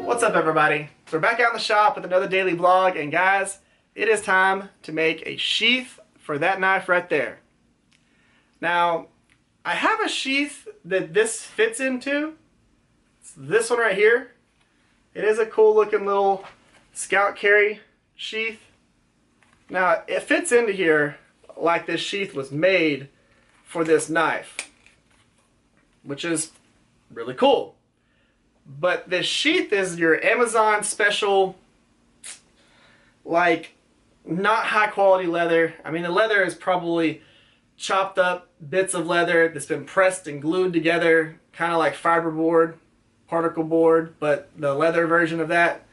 What's up, everybody? So we're back out in the shop with another daily vlog, and guys, it is time to make a sheath for that knife right there. Now, I have a sheath that this fits into. It's this one right here. It is a cool looking little scout carry sheath. Now, it fits into here like this sheath was made for this knife, which is really cool. But this sheath is your Amazon special, like, not high quality leather. I mean, the leather is probably chopped up bits of leather that's been pressed and glued together, kind of like fiberboard, particle board, but the leather version of that.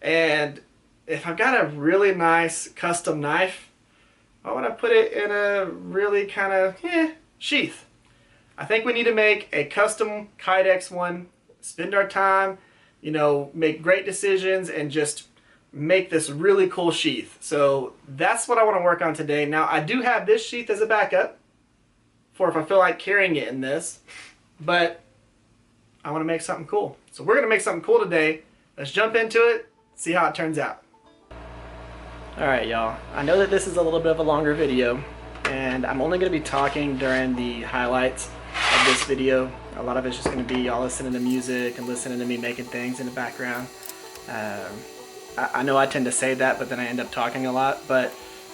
And if I've got a really nice custom knife, I want to put it in a really kind of sheath. I think we need to make a custom Kydex one. Spend our time, you know, make great decisions and just make this really cool sheath. So that's what I want to work on today. Now, I do have this sheath as a backup for if I feel like carrying it in this, but I want to make something cool. So we're going to make something cool today. Let's jump into it, see how it turns out. Alright, y'all. I know that this is a little bit of a longer video, and I'm only going to be talking during the highlights of this video. A lot of it's just going to be y'all listening to music and listening to me making things in the background. I know I tend to say that, but then I end up talking a lot. But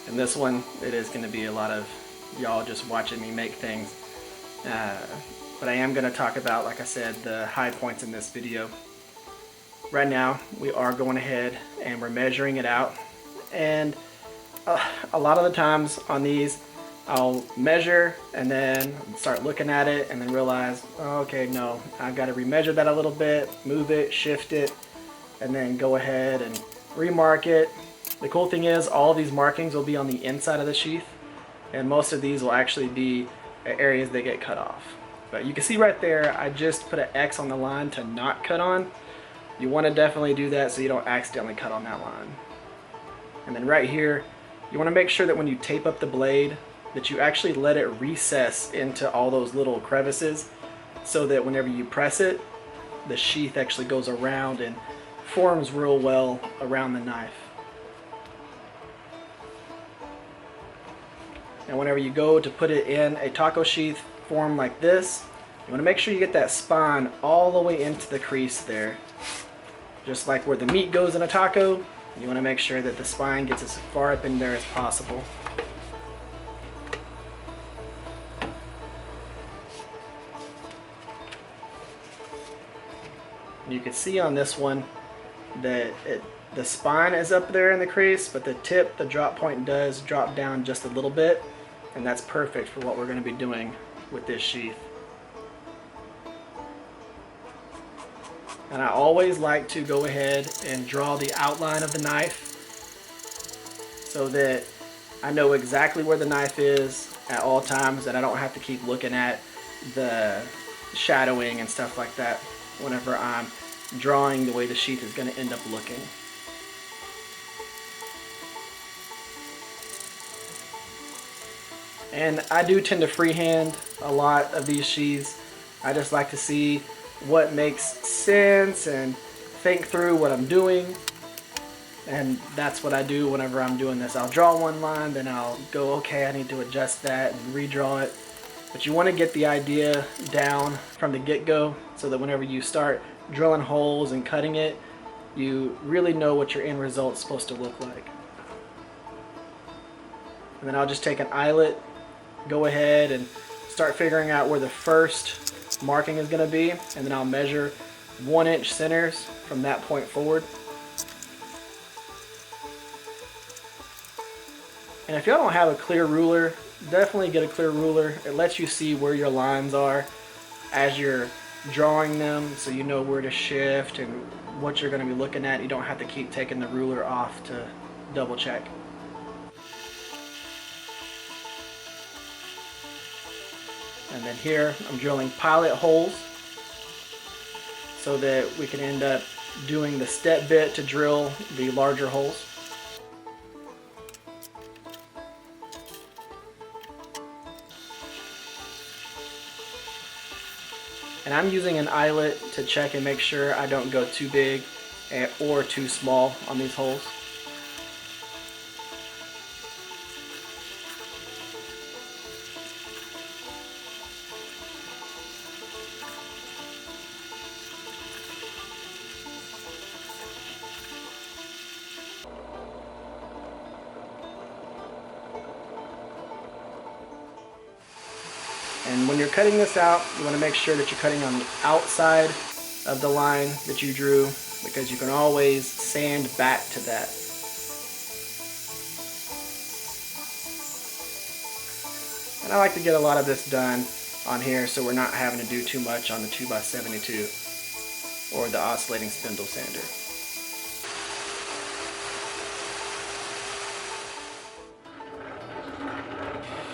in this one, it is going to be a lot of y'all just watching me make things. But I am going to talk about, like I said, the high points in this video. Right now, we are going ahead and we're measuring it out. And a lot of the times on these, I'll measure and then start looking at it and then realize, oh, okay, no, I've got to remeasure that a little bit, move it, shift it, and then go ahead and remark it. The cool thing is all of these markings will be on the inside of the sheath, and most of these will actually be areas that get cut off. But you can see right there, I just put an X on the line to not cut on. You want to definitely do that so you don't accidentally cut on that line. And then right here, you want to make sure that when you tape up the blade, that you actually let it recess into all those little crevices so that whenever you press it, the sheath actually goes around and forms real well around the knife. And whenever you go to put it in a taco sheath form like this, you want to make sure you get that spine all the way into the crease there. Just like where the meat goes in a taco, you want to make sure that the spine gets as far up in there as possible. You can see on this one that the spine is up there in the crease, but the tip, the drop point, does drop down just a little bit, and that's perfect for what we're going to be doing with this sheath. And I always like to go ahead and draw the outline of the knife so that I know exactly where the knife is at all times, and I don't have to keep looking at the shadowing and stuff like that whenever I'm drawing the way the sheath is going to end up looking. And I do tend to freehand a lot of these sheaths. I just like to see what makes sense and think through what I'm doing. And that's what I do whenever I'm doing this. I'll draw one line, then I'll go, okay, I need to adjust that and redraw it. But you want to get the idea down from the get-go so that whenever you start drilling holes and cutting it, you really know what your end result is supposed to look like. And then I'll just take an eyelet, go ahead and start figuring out where the first marking is going to be, and then I'll measure 1-inch centers from that point forward. And if y'all don't have a clear ruler, definitely get a clear ruler. It lets you see where your lines are as you're drawing them, so you know where to shift and what you're going to be looking at. You don't have to keep taking the ruler off to double check. And then here I'm drilling pilot holes so that we can end up doing the step bit to drill the larger holes. And I'm using an eyelet to check and make sure I don't go too big or too small on these holes. And when you're cutting this out, you want to make sure that you're cutting on the outside of the line that you drew, because you can always sand back to that. And I like to get a lot of this done on here so we're not having to do too much on the 2x72 or the oscillating spindle sander.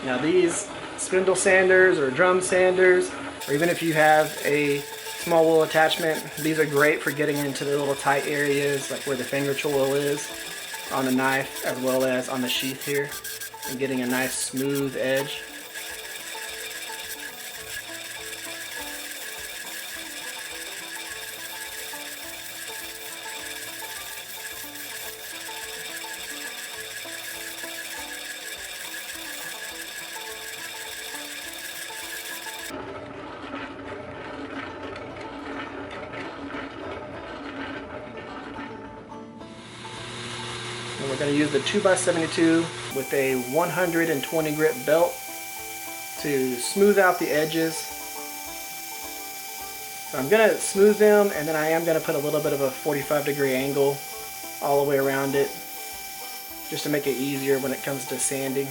Now these spindle sanders or drum sanders, or even if you have a small wheel attachment, these are great for getting into the little tight areas like where the finger choil is on the knife as well as on the sheath here, and getting a nice smooth edge. And we're going to use the 2x72 with a 120 grit belt to smooth out the edges. So I'm going to smooth them, and then I am going to put a little bit of a 45-degree angle all the way around it, just to make it easier when it comes to sanding.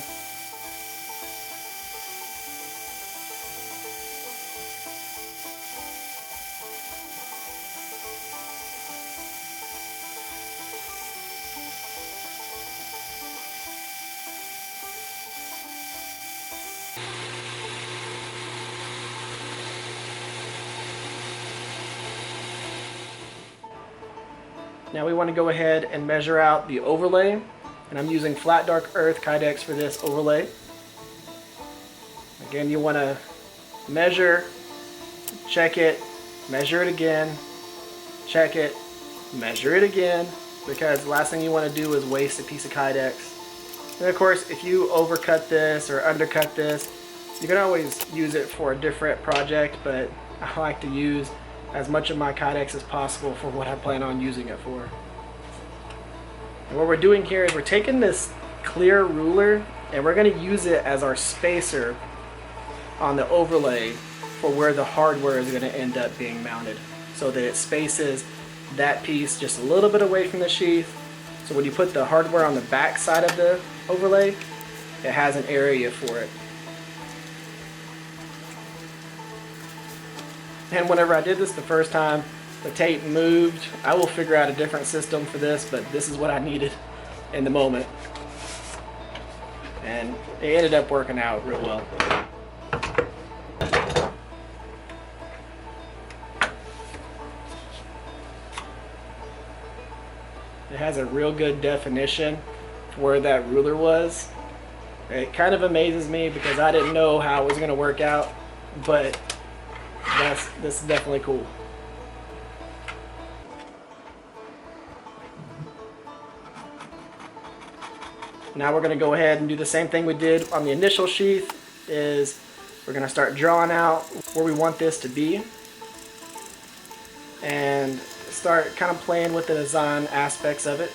Now we want to go ahead and measure out the overlay, and I'm using Flat Dark Earth Kydex for this overlay. Again, you want to measure, check it, measure it again, check it, measure it again, because the last thing you want to do is waste a piece of Kydex. And of course, if you overcut this or undercut this, you can always use it for a different project, but I like to use as much of my Kydex as possible for what I plan on using it for. And what we're doing here is we're taking this clear ruler and we're going to use it as our spacer on the overlay for where the hardware is going to end up being mounted, so that it spaces that piece just a little bit away from the sheath, so when you put the hardware on the back side of the overlay, it has an area for it. And whenever I did this the first time, the tape moved. I will figure out a different system for this, but this is what I needed in the moment. And it ended up working out real well. It has a real good definition for where that ruler was. It kind of amazes me because I didn't know how it was going to work out, but this is definitely cool. Now we're going to go ahead and do the same thing we did on the initial sheath. Is we're going to start drawing out where we want this to be and start kind of playing with the design aspects of it.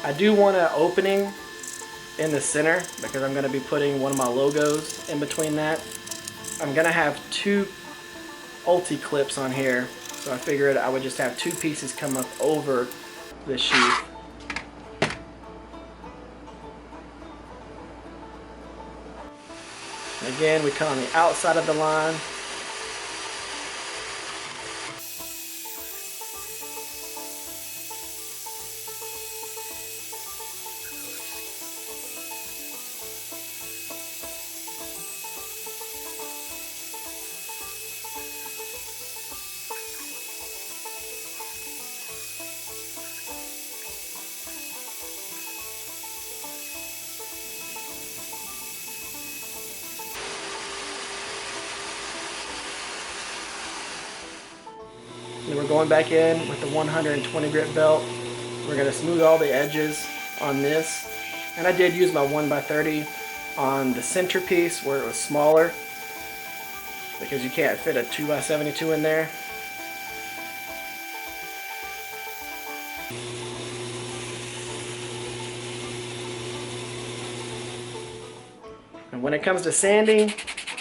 I do want an opening in the center because I'm going to be putting one of my logos in between that. I'm going to have two ulti clips on here, so I figured I would just have two pieces come up over the sheath. Again, we cut on the outside of the line. Then we're going back in with the 120 grit belt. We're going to smooth all the edges on this. And I did use my 1x30 on the centerpiece where it was smaller, because you can't fit a 2x72 in there. And when it comes to sanding,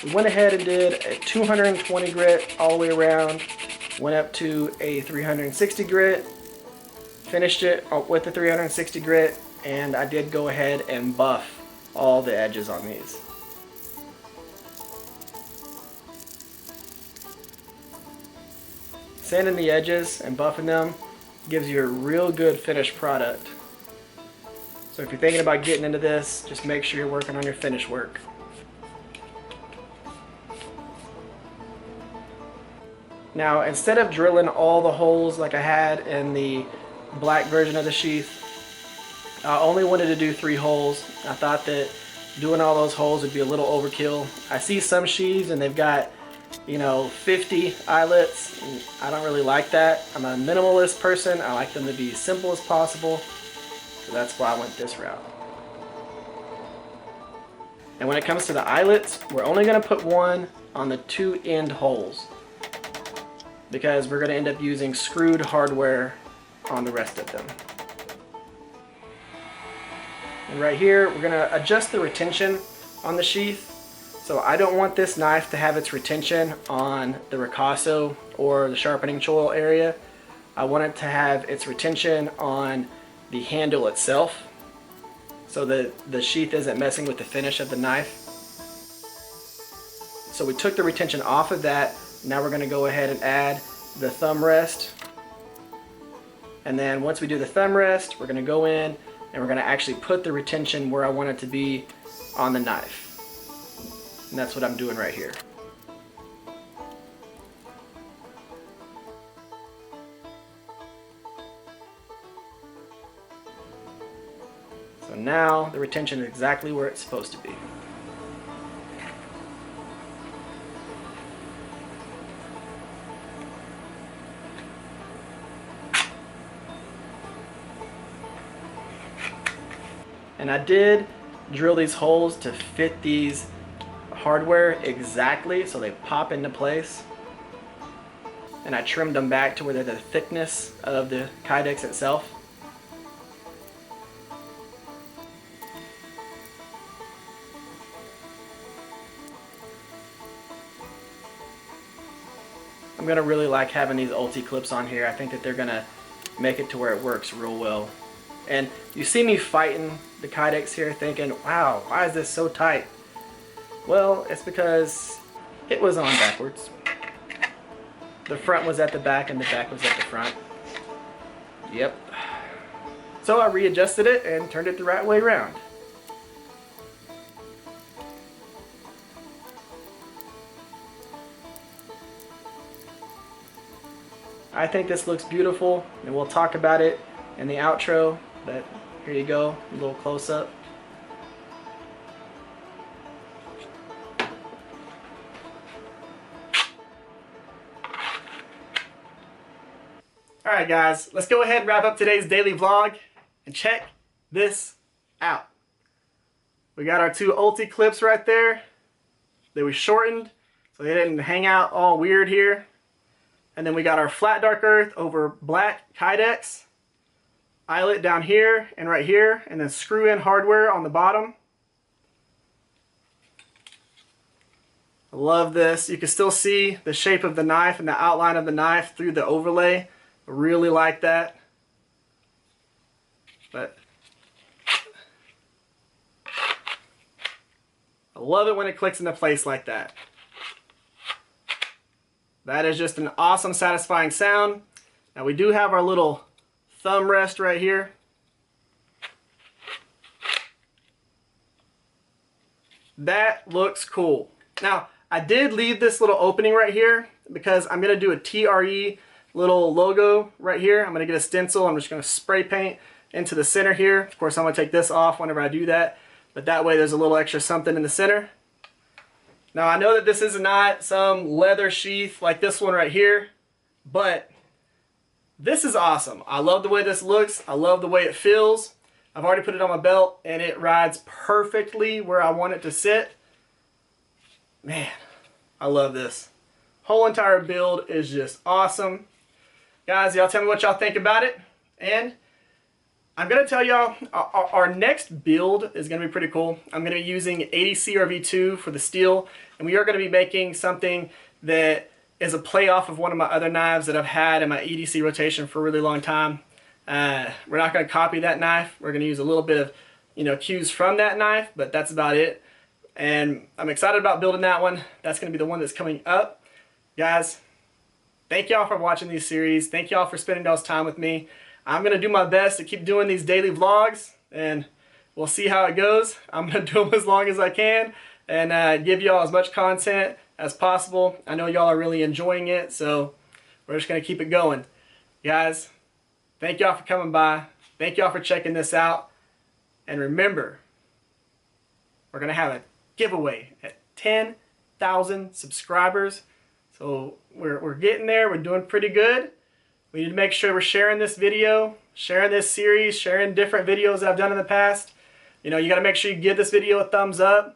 we went ahead and did a 220 grit all the way around, went up to a 360 grit, finished it with the 360 grit, and I did go ahead and buff all the edges on these. Sanding the edges and buffing them gives you a real good finished product. So if you're thinking about getting into this, just make sure you're working on your finish work. Now, instead of drilling all the holes like I had in the black version of the Sheath, I only wanted to do 3 holes. I thought that doing all those holes would be a little overkill. I see some sheaths and they've got, you know, 50 eyelets. And I don't really like that. I'm a minimalist person. I like them to be as simple as possible. So that's why I went this route. And when it comes to the eyelets, we're only going to put one on the 2 end holes, because we're going to end up using screwed hardware on the rest of them. And right here, we're going to adjust the retention on the sheath. So I don't want this knife to have its retention on the ricasso or the sharpening choil area. I want it to have its retention on the handle itself, so that the sheath isn't messing with the finish of the knife. So we took the retention off of that. Now we're going to go ahead and add the thumb rest. And then once we do the thumb rest, we're going to go in and we're going to actually put the retention where I want it to be on the knife. And that's what I'm doing right here. So now the retention is exactly where it's supposed to be. And I did drill these holes to fit these hardware exactly so they pop into place. And I trimmed them back to where they're the thickness of the Kydex itself. I'm gonna really like having these ulti clips on here. I think that they're gonna make it to where it works real well. And you see me fighting the Kydex here thinking, wow, why is this so tight? Well, it's because it was on backwards. The front was at the back and the back was at the front. Yep. So I readjusted it and turned it the right way around. I think this looks beautiful, and we'll talk about it in the outro, but here you go, a little close-up. Alright guys, let's go ahead and wrap up today's daily vlog and check this out. We got our 2 ulti clips right there. They were shortened so they didn't hang out all weird here. And then we got our flat dark earth over black Kydex. Eyelet down here and right here, and then screw in hardware on the bottom. I love this. You can still see the shape of the knife and the outline of the knife through the overlay. I really like that. But I love it when it clicks into place like that. That is just an awesome, satisfying sound. Now we do have our little thumb rest right here. That looks cool. Now, I did leave this little opening right here because I'm going to do a TRE little logo right here. I'm going to get a stencil. I'm just going to spray paint into the center here. Of course, I'm going to take this off whenever I do that, but that way there's a little extra something in the center. Now, I know that this is not some leather sheath like this one right here, but This is awesome. I love the way this looks. I love the way it feels. I've already put it on my belt and it rides perfectly where I want it to sit. Man, I love this. Whole entire build is just awesome. Guys, y'all tell me what y'all think about it. And I'm going to tell y'all, our next build is going to be pretty cool. I'm going to be using 80 CRV2 for the steel, and we are going to be making something that is a play off of one of my other knives that I've had in my EDC rotation for a really long time. We're not going to copy that knife. We're going to use a little bit of, cues from that knife, but that's about it. And I'm excited about building that one. That's going to be the one that's coming up. Guys, thank y'all for watching these series. Thank y'all for spending y'all's time with me. I'm going to do my best to keep doing these daily vlogs, and we'll see how it goes. I'm going to do them as long as I can and give y'all as much content as possible. I know y'all are really enjoying it, so we're just going to keep it going. Guys, thank y'all for coming by. Thank y'all for checking this out. And remember, we're going to have a giveaway at 10,000 subscribers. So we're getting there. We're doing pretty good. We need to make sure we're sharing this video, sharing this series, sharing different videos I've done in the past. You got to make sure you give this video a thumbs up,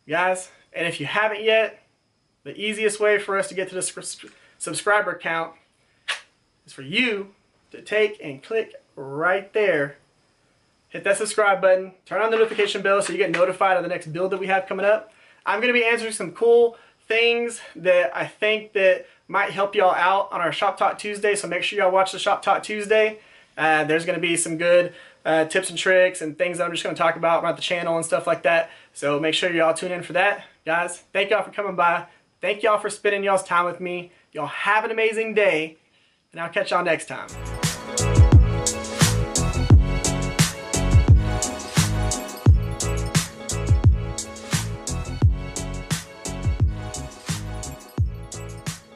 guys. And if you haven't yet, the easiest way for us to get to the subscriber count is for you to take and click right there. Hit that subscribe button, turn on the notification bell so you get notified of the next build that we have coming up. I'm going to be answering some cool things that I think that might help y'all out on our Shop Talk Tuesday, so make sure y'all watch the Shop Talk Tuesday. There's going to be some good tips and tricks and things that I'm just going to talk about the channel and stuff like that, so make sure y'all tune in for that. Guys, thank y'all for coming by. Thank y'all for spending y'all's time with me. Y'all have an amazing day, and I'll catch y'all next time.